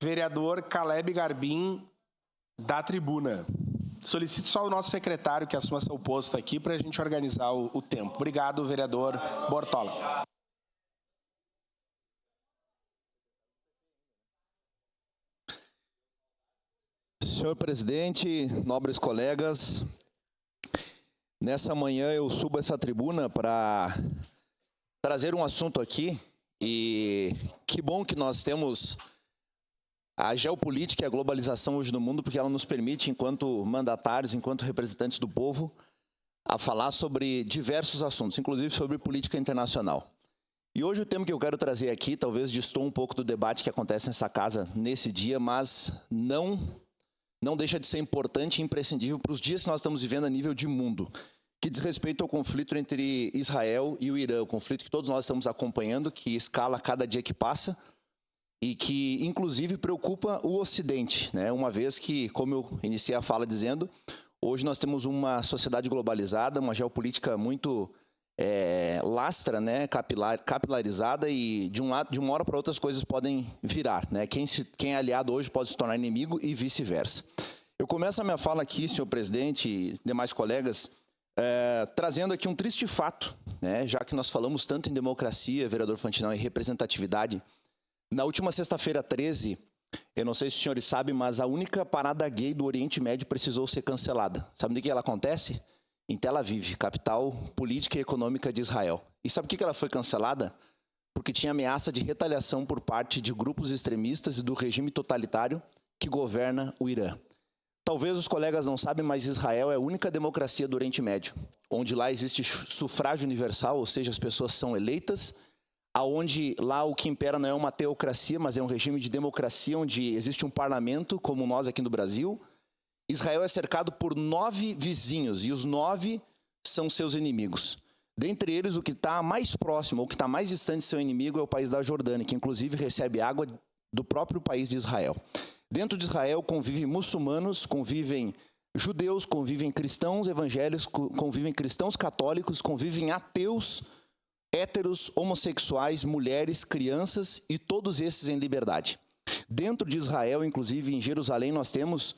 Vereador Caleb Garbim, da tribuna. Solicito só o nosso secretário que assuma seu posto aqui para a gente organizar o tempo. Obrigado, vereador Bortola. Senhor presidente, nobres colegas, nessa manhã eu subo essa tribuna para trazer um assunto aqui, e que bom que nós temos a geopolítica e a globalização hoje no mundo, porque ela nos permite, enquanto mandatários, enquanto representantes do povo, a falar sobre diversos assuntos, inclusive sobre política internacional. E hoje o tema que eu quero trazer aqui, talvez distou um pouco do debate que acontece nessa casa nesse dia, mas não deixa de ser importante e imprescindível para os dias que nós estamos vivendo a nível de mundo, que diz respeito ao conflito entre Israel e o Irã, o conflito que todos nós estamos acompanhando, que escala cada dia que passa e que, inclusive, preocupa o Ocidente, né? Uma vez que, como eu iniciei a fala dizendo, hoje nós temos uma sociedade globalizada, uma geopolítica muito lastra, né? Capilarizada, e de uma hora para outra as coisas podem virar, né? Quem é aliado hoje pode se tornar inimigo e vice-versa. Eu começo a minha fala aqui, senhor presidente e demais colegas, trazendo aqui um triste fato, né? Já que nós falamos tanto em democracia, vereador Fantinão, e representatividade. Na última sexta-feira 13, eu não sei se os senhores sabem, mas a única parada gay do Oriente Médio precisou ser cancelada. Sabe de que ela acontece? Em Tel Aviv, capital política e econômica de Israel. E sabe por que ela foi cancelada? Porque tinha ameaça de retaliação por parte de grupos extremistas e do regime totalitário que governa o Irã. Talvez os colegas não sabem, mas Israel é a única democracia do Oriente Médio, onde lá existe sufrágio universal, ou seja, as pessoas são eleitas, aonde lá o que impera não é uma teocracia, mas é um regime de democracia, onde existe um parlamento, como nós aqui no Brasil. Israel é cercado por 9 vizinhos, e os 9 são seus inimigos. Dentre eles, o que está mais próximo, ou que está mais distante de seu inimigo, é o país da Jordânia, que inclusive recebe água do próprio país de Israel. Dentro de Israel convivem muçulmanos, convivem judeus, convivem cristãos evangélicos, convivem cristãos católicos, convivem ateus, héteros, homossexuais, mulheres, crianças, e todos esses em liberdade. Dentro de Israel, inclusive em Jerusalém, nós temos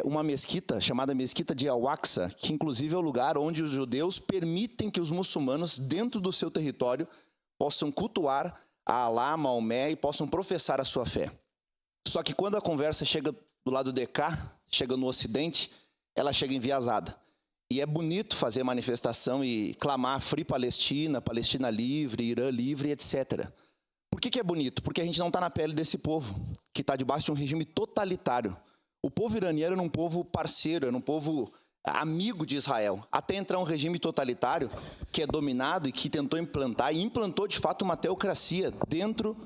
uma mesquita chamada Mesquita de Al-Aqsa, que inclusive é o lugar onde os judeus permitem que os muçulmanos, dentro do seu território, possam cultuar a Alá, Maomé, e possam professar a sua fé. Só que quando a conversa chega do lado de cá, chega no Ocidente, ela chega enviesada. E é bonito fazer manifestação e clamar Free Palestina, Palestina livre, Irã livre, etc. Por que é bonito? Porque a gente não está na pele desse povo, que está debaixo de um regime totalitário. O povo iraniano era um povo parceiro, era um povo amigo de Israel, até entrar um regime totalitário que é dominado e que tentou implantar, e implantou de fato uma teocracia dentro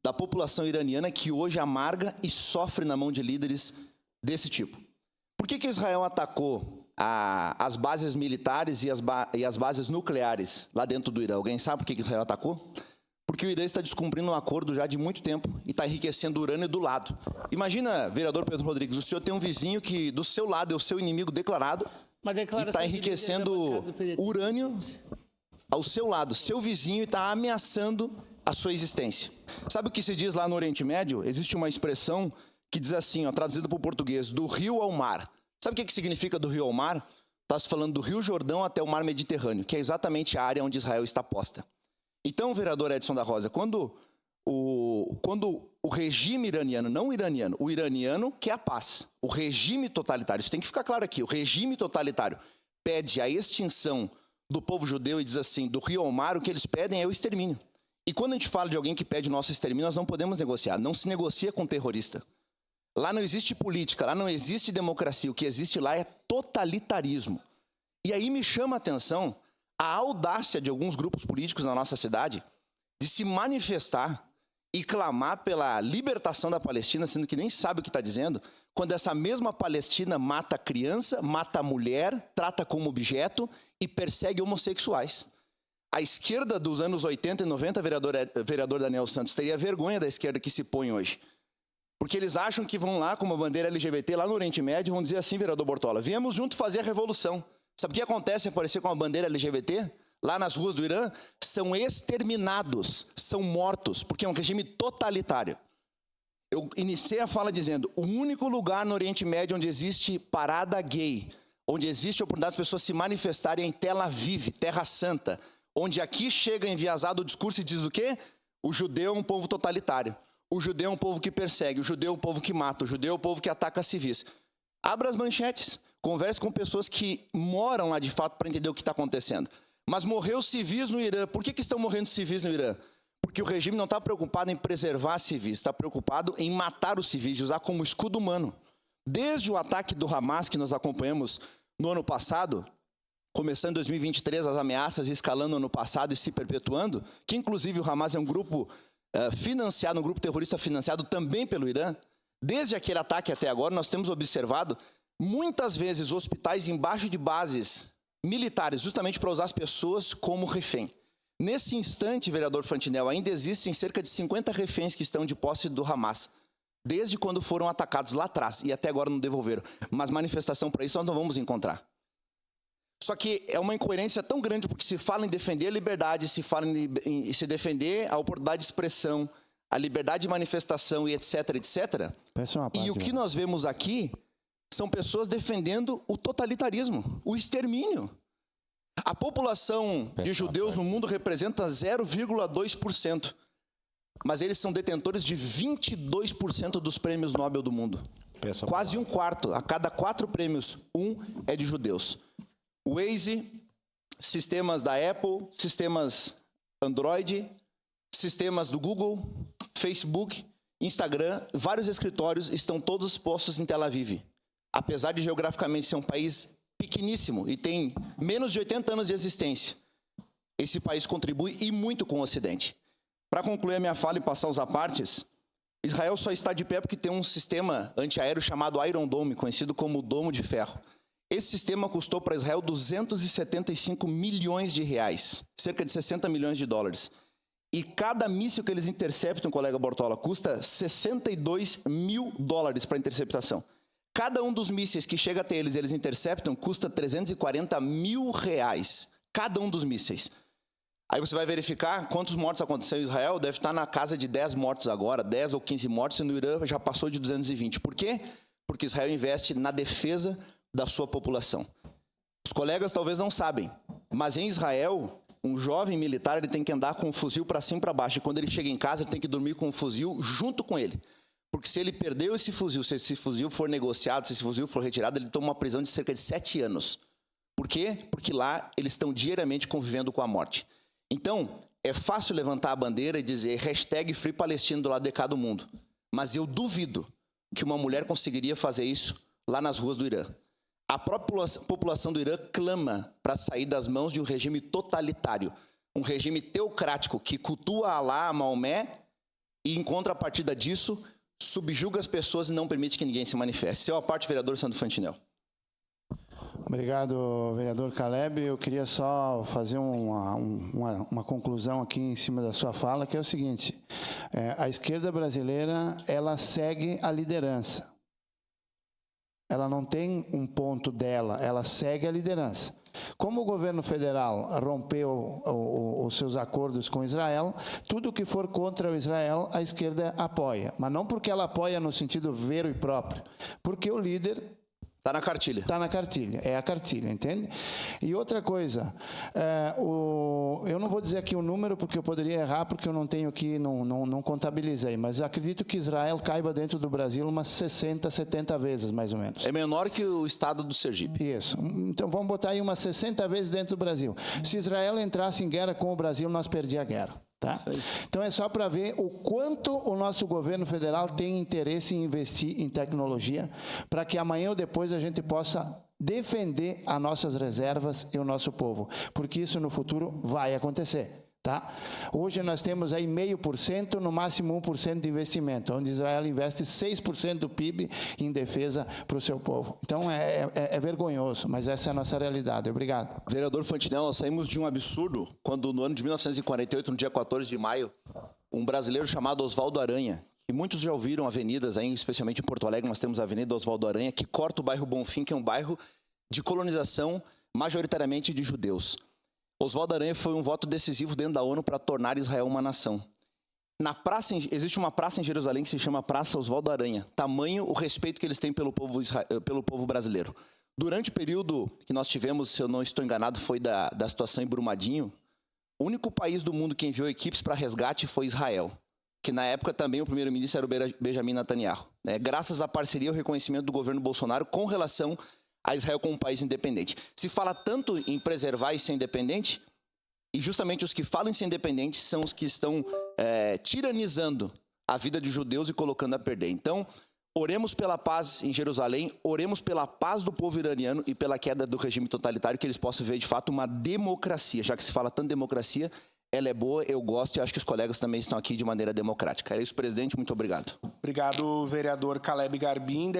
da população iraniana, que hoje amarga e sofre na mão de líderes desse tipo. Por que Israel atacou as bases militares e as bases nucleares lá dentro do Irã? Alguém sabe por que Israel atacou? Porque o Irã está descumprindo um acordo já de muito tempo e está enriquecendo urânio do lado. Imagina, vereador Pedro Rodrigues, o senhor tem um vizinho que do seu lado é o seu inimigo declarado e está enriquecendo urânio ao seu lado, seu vizinho, está ameaçando a sua existência. Sabe o que se diz lá no Oriente Médio? Existe uma expressão que diz assim, traduzida para o português, do rio ao mar. Sabe o que significa do rio ao mar? Está se falando do Rio Jordão até o mar Mediterrâneo, que é exatamente a área onde Israel está posta. Então, vereador Edson da Rosa, quando o regime iraniano, não o iraniano, o iraniano quer a paz, o regime totalitário, isso tem que ficar claro aqui, o regime totalitário pede a extinção do povo judeu e diz assim, do rio ao mar, o que eles pedem é o extermínio. E quando a gente fala de alguém que pede nosso extermínio, nós não podemos negociar, não se negocia com terrorista. Lá não existe política, lá não existe democracia, o que existe lá é totalitarismo. E aí me chama a atenção a audácia de alguns grupos políticos na nossa cidade de se manifestar e clamar pela libertação da Palestina, sendo que nem sabe o que está dizendo, quando essa mesma Palestina mata criança, mata mulher, trata como objeto e persegue homossexuais. A esquerda dos anos 80 e 90, vereador Daniel Santos, teria vergonha da esquerda que se põe hoje. Porque eles acham que vão lá com uma bandeira LGBT lá no Oriente Médio, vão dizer assim, vereador Bortola, viemos juntos fazer a revolução. Sabe o que acontece ao aparecer com uma bandeira LGBT? Lá nas ruas do Irã, são exterminados, são mortos, porque é um regime totalitário. Eu iniciei a fala dizendo, o único lugar no Oriente Médio onde existe parada gay, onde existe a oportunidade das pessoas se manifestarem em Tel Aviv, Terra Santa, onde aqui chega enviesado o discurso e diz o quê? O judeu é um povo totalitário, o judeu é um povo que persegue, o judeu é um povo que mata, o judeu é um povo que ataca civis. Abra as manchetes, converse com pessoas que moram lá de fato para entender o que está acontecendo. Mas morreu civis no Irã. Por que estão morrendo civis no Irã? Porque o regime não está preocupado em preservar civis, está preocupado em matar os civis e usar como escudo humano. Desde o ataque do Hamas que nós acompanhamos no ano passado, começando em 2023, as ameaças escalando no ano passado e se perpetuando, que inclusive o Hamas é um grupo financiado, um grupo terrorista financiado também pelo Irã. Desde aquele ataque até agora, nós temos observado muitas vezes hospitais embaixo de bases militares, justamente para usar as pessoas como refém. Nesse instante, vereador Fantinel, ainda existem cerca de 50 reféns que estão de posse do Hamas, desde quando foram atacados lá atrás, e até agora não devolveram. Mas manifestação para isso nós não vamos encontrar. Só que é uma incoerência tão grande, porque se fala em defender a liberdade, se fala em se defender a oportunidade de expressão, a liberdade de manifestação e etc, etc. E o que nós vemos aqui são pessoas defendendo o totalitarismo, o extermínio. A população de judeus no mundo representa 0,2%, mas eles são detentores de 22% dos prêmios Nobel do mundo. Quase um quarto, a cada 4 prêmios, 1 é de judeus. Waze, sistemas da Apple, sistemas Android, sistemas do Google, Facebook, Instagram, vários escritórios estão todos postos em Tel Aviv. Apesar de geograficamente ser um país pequeníssimo e tem menos de 80 anos de existência, esse país contribui e muito com o Ocidente. Para concluir a minha fala e passar os apartes, Israel só está de pé porque tem um sistema antiaéreo chamado Iron Dome, conhecido como Domo de Ferro. Esse sistema custou para Israel 275 milhões de reais, cerca de 60 milhões de dólares. E cada míssil que eles interceptam, colega Bortola, custa 62 mil dólares para interceptação. Cada um dos mísseis que chega até eles interceptam, custa 340 mil reais. Cada um dos mísseis. Aí você vai verificar quantos mortos aconteceram em Israel, deve estar na casa de 10 mortos agora, 10 ou 15 mortos, e no Irã já passou de 220. Por quê? Porque Israel investe na defesa da sua população. Os colegas talvez não sabem, mas em Israel, um jovem militar ele tem que andar com um fuzil para cima e para baixo, e quando ele chega em casa, ele tem que dormir com um fuzil junto com ele. Porque se ele perdeu esse fuzil, se esse fuzil for negociado, se esse fuzil for retirado, ele toma uma prisão de cerca de 7 anos. Por quê? Porque lá eles estão diariamente convivendo com a morte. Então, é fácil levantar a bandeira e dizer #FreePalestina do lado de cá do mundo. Mas eu duvido que uma mulher conseguiria fazer isso lá nas ruas do Irã. A própria população do Irã clama para sair das mãos de um regime totalitário, um regime teocrático que cultua Alá, Maomé, e em contrapartida disso, subjuga as pessoas e não permite que ninguém se manifeste. Seu a parte, vereador Sandro Fantinel. Obrigado, vereador Caleb. Eu queria só fazer uma conclusão aqui em cima da sua fala, que é o seguinte: a esquerda brasileira, ela segue a liderança. Ela não tem um ponto dela, ela segue a liderança. Como o governo federal rompeu os seus acordos com Israel, tudo que for contra o Israel, a esquerda apoia. Mas não porque ela apoia no sentido vero e próprio, porque o líder está na cartilha. Está na cartilha, é a cartilha, entende? E outra coisa, eu não vou dizer aqui o número, porque eu poderia errar, porque eu não tenho aqui, não contabilizei, mas acredito que Israel caiba dentro do Brasil umas 60, 70 vezes, mais ou menos. É menor que o estado do Sergipe. Isso. Então vamos botar aí umas 60 vezes dentro do Brasil. Se Israel entrasse em guerra com o Brasil, nós perdíamos a guerra. Tá? Então é só para ver o quanto o nosso governo federal tem interesse em investir em tecnologia, para que amanhã ou depois a gente possa defender as nossas reservas e o nosso povo, porque isso no futuro vai acontecer. Tá? Hoje nós temos aí 0,5%, no máximo 1% de investimento, onde Israel investe 6% do PIB em defesa para o seu povo. Então é vergonhoso, mas essa é a nossa realidade. Obrigado. Vereador Fantinel, nós saímos de um absurdo quando no ano de 1948, no dia 14 de maio, um brasileiro chamado Oswaldo Aranha, e muitos já ouviram avenidas, aí, especialmente em Porto Alegre, nós temos a Avenida Oswaldo Aranha, que corta o bairro Bonfim, que é um bairro de colonização majoritariamente de judeus. Oswaldo Aranha foi um voto decisivo dentro da ONU para tornar Israel uma nação. Existe uma praça em Jerusalém que se chama Praça Oswaldo Aranha. Tamanho o respeito que eles têm pelo povo brasileiro. Durante o período que nós tivemos, se eu não estou enganado, foi da situação em Brumadinho, o único país do mundo que enviou equipes para resgate foi Israel, que na época também o primeiro-ministro era o Benjamin Netanyahu. Graças à parceria e ao reconhecimento do governo Bolsonaro com relação a Israel como um país independente. Se fala tanto em preservar e ser independente, e justamente os que falam em ser independentes são os que estão tiranizando a vida de judeus e colocando a perder. Então, oremos pela paz em Jerusalém, oremos pela paz do povo iraniano e pela queda do regime totalitário, que eles possam ver de fato uma democracia. Já que se fala tanto democracia, ela é boa, eu gosto e acho que os colegas também estão aqui de maneira democrática. É isso, presidente, muito obrigado. Obrigado, vereador Caleb Garbim.